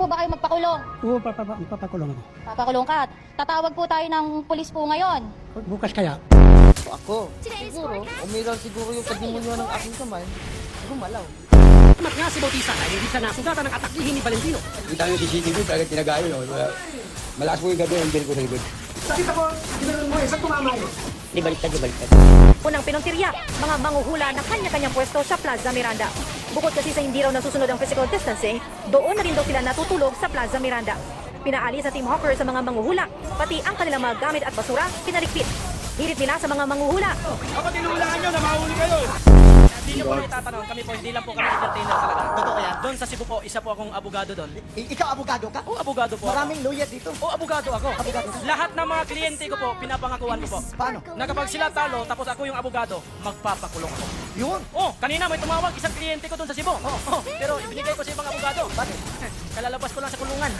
po ba kayo magpakulong? Oo, papakulong ako. Papakulong ka. Tatawag po tayo ng pulis po ngayon. Bukas kaya. Ako, siguro, umiral siguro yung pagdimonyo ng aking kamay, gumalaw. Mat nga si Bautista dahil hindi siya nasugatan ng atakihin ni Valentino. Kita nyo si CCTV, talagang tinagayo. No? Malakas po yung gabi, yung bill ko sa likod. Nakita ko, ginanon mo eh, saan tumama yun? Di baliktad. Unang pinuntirya, mga manguhula ng kanya-kanyang pwesto sa Plaza Miranda. Bukod kasi sa hindi raw nasusunod ang physical distancing, doon na rin daw sila natutulog sa Plaza Miranda. Pinaalis sa Team Hawker sa mga manguhula, pati ang kanilang mga gamit at basura, pinaligpit. Hirit nila sa mga manguhula. Kapag tinulaan nyo na mahuli kayo! Hindi nyo po na itatanong, kami po, hindi lang po kami entertainer talaga. Totoo yan? Doon sa Cebu po, isa po akong abogado doon. Ikaw abogado ka? O abogado po Maraming lawyer dito. ako. O abogado ako. Abogado ka? Lahat ng mga kliyente ko po, pinapangakuan ko po. Paano? Na kapag sila talo, tapos ako yung abogado, magpapakulong ako. Yun. Oh, kanina may tumawag isang kliyente ko doon sa Cebu. Oh, pero ibinigay ko sa ibang abogado. Bakit? Kalalabas ko lang sa kulungan.